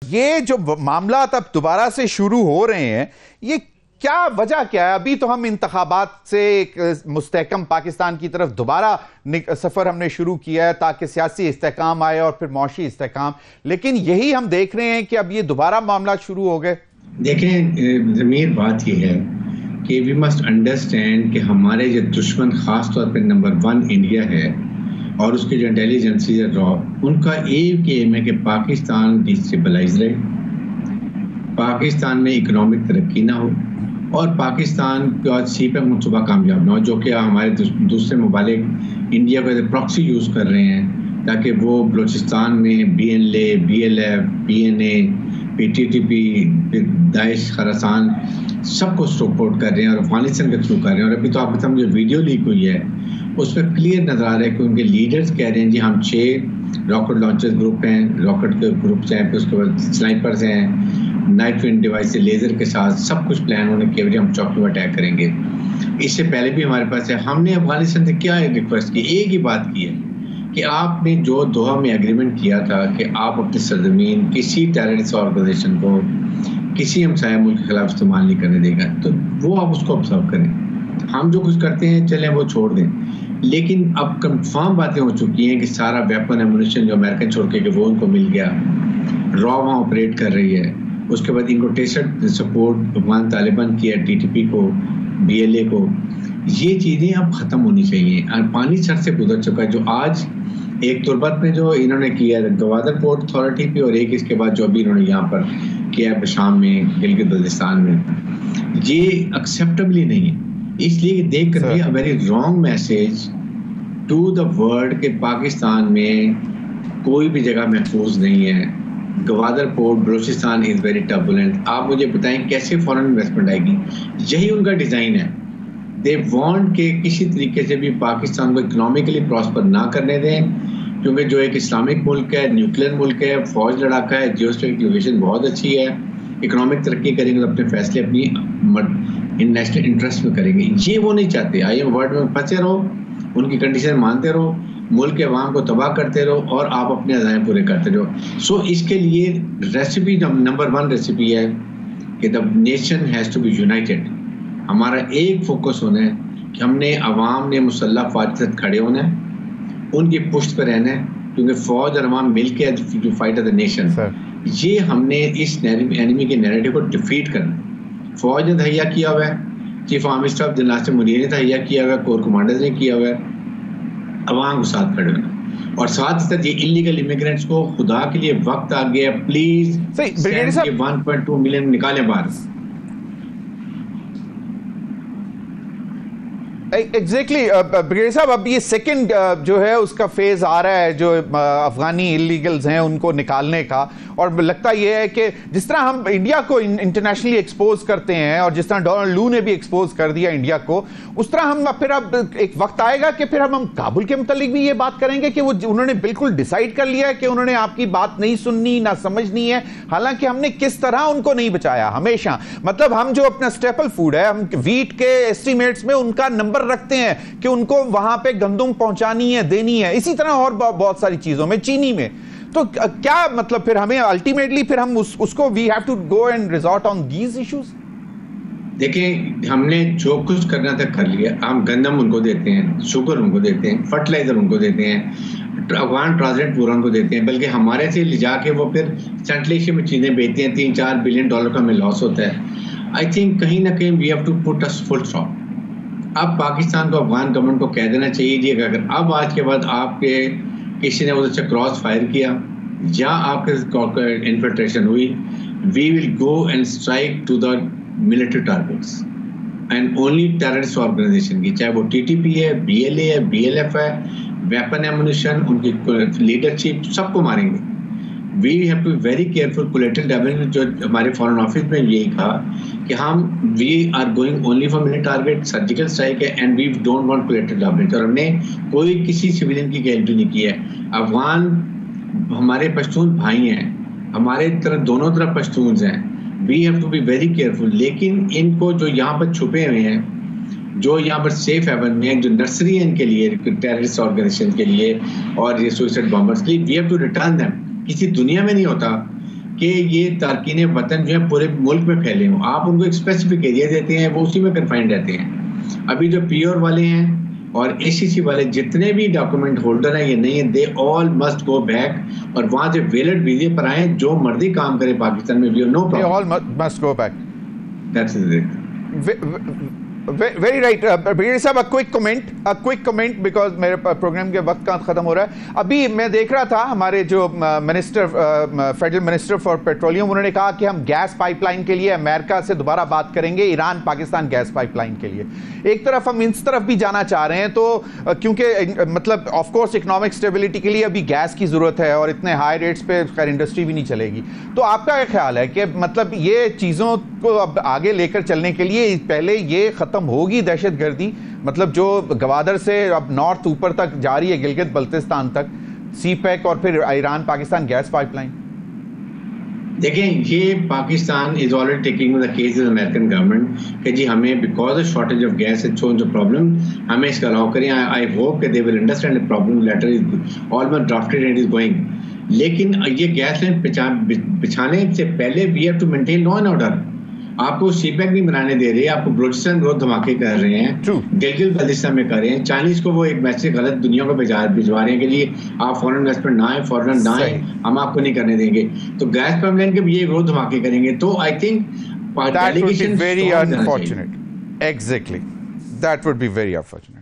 ये जो मामला अब दोबारा से शुरू हो रहे हैं, ये क्या वजह क्या है? अभी तो हम इंतखाबात से एक मुस्तहकम पाकिस्तान की तरफ दोबारा सफर हमने शुरू किया है ताकि सियासी इस्तेहकाम आए और फिर मौशी इस्तेहकाम, लेकिन यही हम देख रहे हैं कि अब ये दोबारा मामला शुरू हो गए। देखें ज़मीर, बात यह है कि वी मस्ट अंडरस्टैंड कि हमारे जो दुश्मन खास तौर पर नंबर 1 इंडिया है और उसके जो इंटेलिजेंस है रॉ, उनका एक एम है कि पाकिस्तान डिस्टेबलाइज रहे, पाकिस्तान में इकोनॉमिक तरक्की ना हो और पाकिस्तान का सी पे मनसूबा कामयाब ना हो, जो कि हमारे दूसरे ममालिक इंडिया को प्रॉक्सी यूज़ कर रहे हैं ताकि वो बलूचिस्तान में BNLA, BLF, PNA, PTTP, Daesh, Khorasan सबको सपोर्ट कर रहे हैं और अफगानिस्तान के थ्रू कर रहे हैं। और अभी तो आपके सामने जो वीडियो लीक हुई है उस पर क्लियर नज़र आ रहा है कि उनके लीडर्स कह रहे हैं जी हम 6 रॉकेट लॉन्चर्स ग्रुप हैं, रॉकेट के ग्रुप्स हैं, फिर उसके बाद स्नाइपर्स हैं, नाइट विंड डिवाइस से लेज़र के साथ सब कुछ प्लान होने के वजह हम चौकी में अटैक करेंगे। इससे पहले भी हमारे पास है, हमने अफगानिस्तान से क्या रिक्वेस्ट की, एक ही बात की है कि आपने जो दोहा में एग्रीमेंट किया था कि आप अपनी सरजमीन किसी टेररिस्ट ऑर्गेनाइजेशन को किसी हमसाया मुल्क के खिलाफ इस्तेमाल नहीं करने देगा, तो वो आप उसको ऑब्जर्व करें। हम जो कुछ करते हैं चलें वो छोड़ दें, लेकिन अब कंफर्म बातें हो चुकी हैं कि सारा वेपन एमुनिशन जो अमेरिकन छोड़ के वो उनको मिल गया, रॉ वहाँ ऑपरेट कर रही है। उसके बाद इनको टेसट सपोर्ट अफगान तालिबान की है, TTP को, BLA को, ये चीज़ें अब ख़त्म होनी चाहिए। और पानी सर से गुजर चुका है। जो आज एक तुर्बत में जो इन्होंने किया है गवादर पोर्ट अथॉरिटी पे और एक इसके बाद जो अभी इन्होंने यहाँ पर किया है शाम में, गिलगित बल्तिस्तान में, ये एक्सेप्टेबल ही नहीं है। इसलिए देख कर भी a very wrong message to the world के पाकिस्तान में कोई भी जगह महफूज नहीं है। Gwadar port, Balochistan is very turbulent. आप मुझे बताएं कैसे फॉरेन इन्वेस्टमेंट आएगी? यही उनका डिज़ाइन है। दे वांट के किसी तरीके से भी पाकिस्तान को इकोनॉमिकली प्रॉस्पर ना करने दें, क्योंकि जो एक इस्लामिक मुल्क है, न्यूक्लियर मुल्क है, फौज लड़ाका है, जियोस्ट्रेटिक लोकेशन बहुत अच्छी है, इकोनॉमिक तरक्की करेंगे तो अपने फैसले अपनी नेशनल इंटरेस्ट में करेंगे। ये वो नहीं चाहते। IM वर्ल्ड में फंसे रहो, उनकी कंडीशन मानते रहो, मुल्क के अवाम को तबाह करते रहो और आप अपने अज़ाइम पूरे करते रहो। सो इसके लिए रेसिपी नंबर 1 रेसिपी है कि the nation has to be united. हमारा एक फोकस होना है कि हमने अवाम ने मुसल्लह फौज के साथ खड़े होना है, उनकी पुष्ट पर रहना है, क्योंकि फौज और अवाम मिल के टू फाइट द नेशन। ये हमने इस एनिमी के नैरेटिव को डिफीट करना है। फौज ने तहैया किया हुआ है, chief army staff general Munir ने तहैया किया हुआ है, कोर कमांडर्स ने किया हुआ है, अवाम के साथ खड़े होना। और साथ ही साथ ये इलीगल इमिग्रेंट्स को खुदा के लिए वक्त आ गया, प्लीज 1.2 मिलियन निकालें बाहर। एग्जैक्टली ब्रिगेडियर साहब, अब ये सेकंड जो है उसका फेज आ रहा है जो अफगानी इलीगल्स हैं उनको निकालने का, और लगता यह है कि जिस तरह हम इंडिया को इंटरनेशनली एक्सपोज करते हैं और जिस तरह डोनाल्ड लू ने भी एक्सपोज कर दिया इंडिया को, उस तरह हम फिर अब एक वक्त आएगा कि फिर हम काबुल के मुतालिक भी ये बात करेंगे कि वो उन्होंने बिल्कुल डिसाइड कर लिया है कि उन्होंने आपकी बात नहीं सुननी ना समझनी है, हालांकि हमने किस तरह उनको नहीं बचाया हमेशा। मतलब हम जो अपना स्टेपल फूड है, हम वीट के एस्टिमेट्स में उनका नंबर रखते हैं कि उनको वहां पे गंदुम पहुंचानी है, देनी है, इसी तरह और बहुत सारी चीजों में, चीनी में। तो क्या मतलब फिर हमें अल्टीमेटली फिर हम उसको we have to go and resort on these issues? देखिए, हमने जो कुछ करना था कर लिया। हम गंदम उनको देते हैं, शुगर उनको देते हैं, फर्टिलाइजर उनको देते हैं, अफगान ट्रांसलेट पूरा उनको देते हैं, बल्कि हमारे से ले जाके वो फिर सेंट्रल एशिया में चीजें बेचते हैं। $3-4 बिलियन का हमें लॉस होता है। आई थिंक कहीं ना कहीं we have to put a full stop. अब पाकिस्तान को, अफगान गवर्नमेंट को कह देना चाहिए कि अगर अब आज के बाद आपके किसी ने उधर से क्रॉस फायर किया या आपके इन्फिल्ट्रेशन हुई, we will go and strike to the military targets and only terrorist organization की, चाहे वो TTP है, BLA है, BLF है, वेपन एमुनिशन, उनकी लीडरशिप, सबको मारेंगे। We have to be very careful. Collateral damage जो हमारे फॉरेन ऑफिस में यही कहा कि we are going only for military target, surgical strike है, and we don't want collateral damage. और हमने कोई किसी सिविलियन की गारंटी नहीं की है। अफगान हमारे पश्तून भाई हैं, हमारे तरफ दोनों तरफ पश्तून हैं। We have to be very careful. लेकिन इनको जो यहाँ पर छुपे हुए हैं, जो यहाँ पर सेफ हेवन में है, जो नर्सरी है इनके लिए, टेररिस्ट ऑर्गेनाइजेशन के लिए और ये सुसाइड बॉम्बर्स के लिए, we have to return them. किसी दुनिया में नहीं होता कि ये तारकीन वतन जो है पूरे मुल्क में फैले हों। आप उनको एक स्पेसिफिक एरिया देते हैं, वो उसी में कन्फाइंड रहते हैं। अभी जो पीओर वाले हैं और एसीसी वाले जितने भी डॉक्यूमेंट होल्डर हैं, ये नहीं है, दे ऑल मस्ट गो बैक और वहां से वैलिड वीजे पर आए, जो मर्जी काम करे पाकिस्तान में, no problem, they all must go back. That's it. Very right brigadier साहब, क्विक कमेंट बिकॉज मेरे प्रोग्राम के वक्त का खत्म हो रहा है। अभी मैं देख रहा था हमारे जो फेडरल मिनिस्टर फॉर पेट्रोलियम, उन्होंने कहा कि हम गैस पाइपलाइन के लिए अमेरिका से दोबारा बात करेंगे, ईरान पाकिस्तान गैस पाइपलाइन के लिए। एक तरफ हम इस तरफ भी जाना चाह रहे हैं, तो क्योंकि मतलब ऑफ कोर्स इकोनॉमिक स्टेबिलिटी के लिए अभी गैस की जरूरत है और इतने हाई रेट्स पे खैर इंडस्ट्री भी नहीं चलेगी। तो आपका क्या ख्याल है कि मतलब ये चीज़ों को अब आगे लेकर चलने के लिए पहले ये खत्म होगी दहशतगर्दी, मतलब जो गवादर से अब नॉर्थ ऊपर तक जा रही है, गिलगित बल्तिस्तान तक, सीपैक और फिर ईरान पाकिस्तान गैस पाइपलाइन? देखें, ये Pakistan is already taking the case of American government कि जी हमें because of shortage of gas is shown the problem, हमें इसका अलाउ करें। आई होप कि they will understand the problem, letter is almost drafted and is going. लेकिन ये gas line बिछाने से पहले we have to maintain law and order. आपको सीपैक नहीं बनाने दे रहे, आपको बलूचिस्तान रोड धमाके कर रहे हैं, गिलगित बल्तिस्तान में कर रहे हैं, चाइनीज को वो एक मैसेज गलत दुनिया को भिजवा रहे हैं कि लिए आप फॉरेन इन्वेस्टमेंट ना आए, फॉरेन ना आए, हम आपको नहीं करने देंगे। तो गैस पाइपलाइन के भी ये रोड धमाके करेंगे, तो I think that would be very unfortunate. Exactly, that would be very unfortunate.